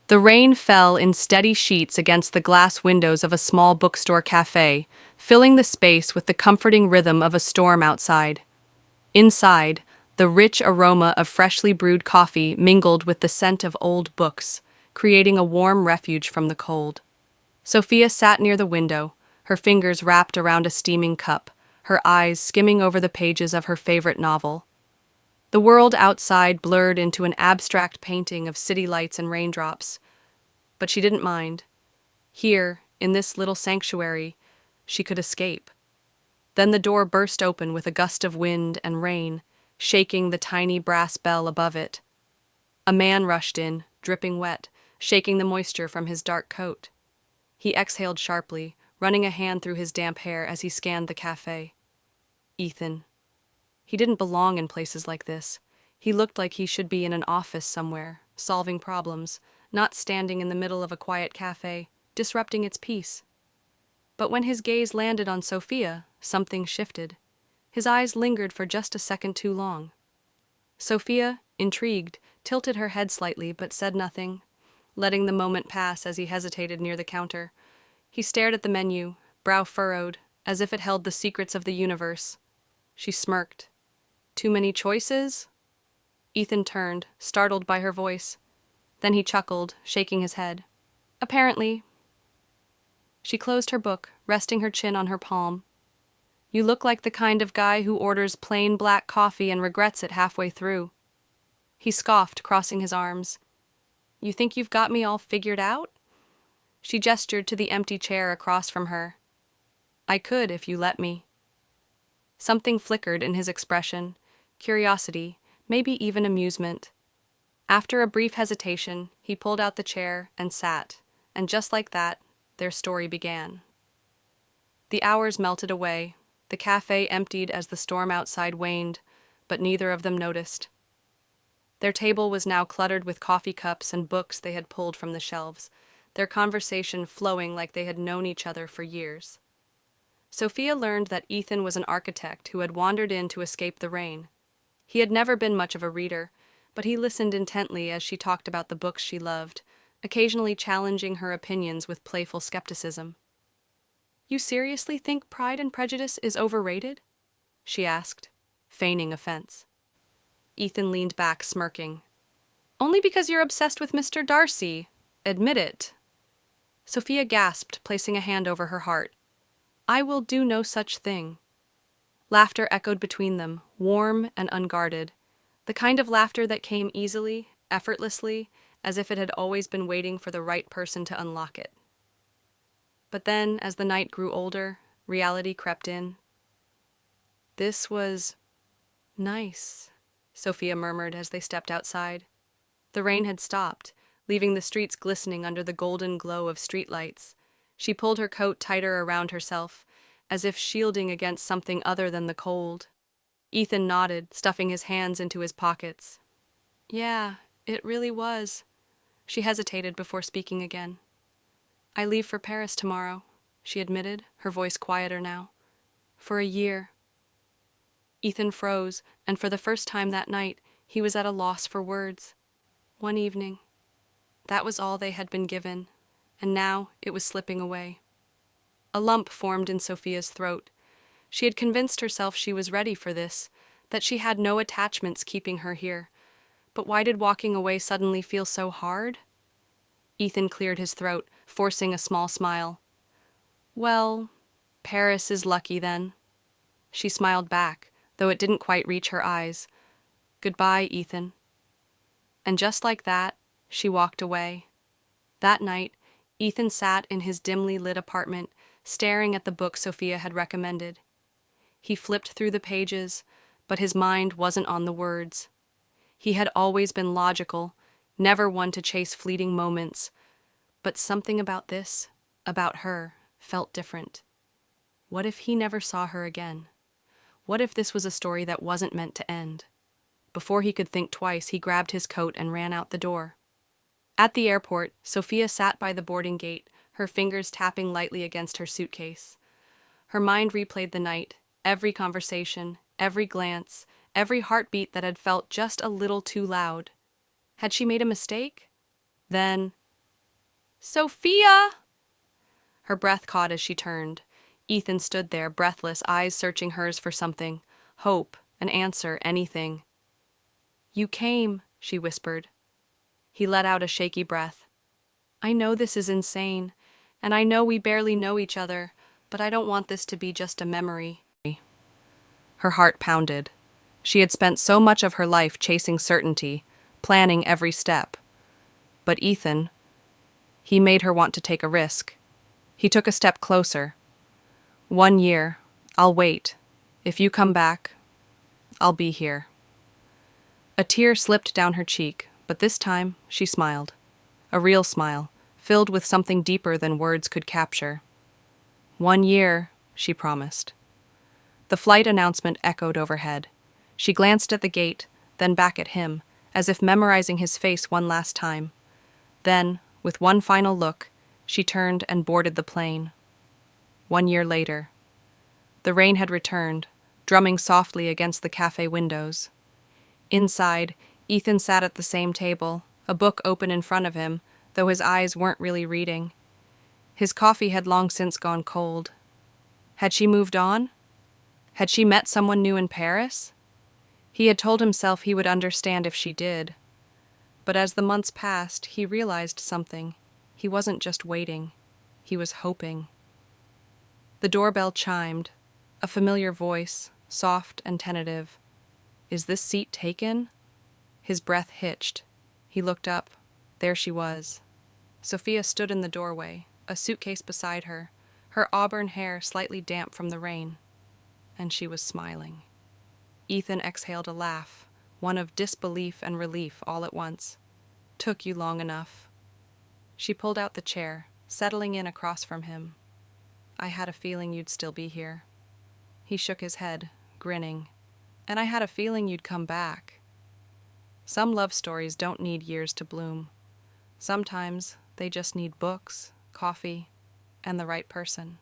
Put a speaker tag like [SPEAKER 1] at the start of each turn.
[SPEAKER 1] The rain fell in steady sheets against the glass windows of a small bookstore café, filling the space with the comforting rhythm of a storm outside. Inside, the rich aroma of freshly brewed coffee mingled with the scent of old books, creating a warm refuge from the cold. Sophia sat near the window, her fingers wrapped around a steaming cup, her eyes skimming over the pages of her favorite novel. The world outside blurred into an abstract painting of city lights and raindrops, but she didn't mind. Here, in this little sanctuary, she could escape. Then the door burst open with a gust of wind and rain, shaking the tiny brass bell above it. A man rushed in, dripping wet, shaking the moisture from his dark coat. He exhaled sharply, running a hand through his damp hair as he scanned the cafe. Ethan. He didn't belong in places like this. He looked like he should be in an office somewhere, solving problems, not standing in the middle of a quiet cafe, disrupting its peace. But when his gaze landed on Sophia, something shifted. His eyes lingered for just a second too long. Sophia, intrigued, tilted her head slightly but said nothing, letting the moment pass as he hesitated near the counter. He stared at the menu, brow furrowed, as if it held the secrets of the universe. She smirked. Too many choices? Ethan turned, startled by her voice. Then he chuckled, shaking his head. Apparently. She closed her book, resting her chin on her palm. You look like the kind of guy who orders plain black coffee and regrets it halfway through. He scoffed, crossing his arms. You think you've got me all figured out? She gestured to the empty chair across from her. I could if you let me. Something flickered in his expression, curiosity, maybe even amusement. After a brief hesitation, he pulled out the chair and sat, and just like that, their story began. The hours melted away, the cafe emptied as the storm outside waned, but neither of them noticed. Their table was now cluttered with coffee cups and books they had pulled from the shelves, their conversation flowing like they had known each other for years. Sophia learned that Ethan was an architect who had wandered in to escape the rain. He had never been much of a reader, but he listened intently as she talked about the books she loved, occasionally challenging her opinions with playful skepticism. You seriously think Pride and Prejudice is overrated? She asked, feigning offense. Ethan leaned back, smirking. Only because you're obsessed with Mr. Darcy. Admit it. Sophia gasped, placing a hand over her heart. I will do no such thing. Laughter echoed between them, warm and unguarded, the kind of laughter that came easily, effortlessly, as if it had always been waiting for the right person to unlock it. But then, as the night grew older, reality crept in. This was nice, Sophia murmured as they stepped outside. The rain had stopped, leaving the streets glistening under the golden glow of streetlights. She pulled her coat tighter around herself, as if shielding against something other than the cold. Ethan nodded, stuffing his hands into his pockets. Yeah, it really was. She hesitated before speaking again. I leave for Paris tomorrow, she admitted, her voice quieter now. For a year. Ethan froze, and for the first time that night, he was at a loss for words. One evening. That was all they had been given, and now it was slipping away. A lump formed in Sophia's throat. She had convinced herself she was ready for this, that she had no attachments keeping her here. But why did walking away suddenly feel so hard? Ethan cleared his throat, forcing a small smile. Well, Paris is lucky then. She smiled back, though it didn't quite reach her eyes. Goodbye, Ethan. And just like that, she walked away. That night, Ethan sat in his dimly lit apartment, staring at the book Sophia had recommended. He flipped through the pages, but his mind wasn't on the words. He had always been logical, never one to chase fleeting moments. But something about this, about her, felt different. What if he never saw her again? What if this was a story that wasn't meant to end? Before he could think twice, he grabbed his coat and ran out the door. At the airport, Sophia sat by the boarding gate, her fingers tapping lightly against her suitcase. Her mind replayed the night, every conversation, every glance, every heartbeat that had felt just a little too loud. Had she made a mistake? Then, Sophia! Her breath caught as she turned. Ethan stood there, breathless, eyes searching hers for something. Hope, an answer, anything. You came, she whispered. He let out a shaky breath. I know this is insane, and I know we barely know each other, but I don't want this to be just a memory. Her heart pounded. She had spent so much of her life chasing certainty, planning every step. But Ethan, he made her want to take a risk. He took a step closer. 1 year. I'll wait. If you come back, I'll be here. A tear slipped down her cheek, but this time she smiled. A real smile, filled with something deeper than words could capture. 1 year, she promised. The flight announcement echoed overhead. She glanced at the gate, then back at him, as if memorizing his face one last time. Then, with one final look, she turned and boarded the plane. 1 year later. The rain had returned, drumming softly against the cafe windows. Inside, Ethan sat at the same table, a book open in front of him, though his eyes weren't really reading. His coffee had long since gone cold. Had she moved on? Had she met someone new in Paris? He had told himself he would understand if she did. But as the months passed, he realized something. He wasn't just waiting. He was hoping. The doorbell chimed. A familiar voice, soft and tentative. Is this seat taken? His breath hitched. He looked up. There she was. Sophia stood in the doorway, a suitcase beside her, her auburn hair slightly damp from the rain. And she was smiling. Ethan exhaled a laugh, one of disbelief and relief all at once. Took you long enough. She pulled out the chair, settling in across from him. I had a feeling you'd still be here. He shook his head, grinning. And I had a feeling you'd come back. Some love stories don't need years to bloom. Sometimes they just need books, coffee, and the right person.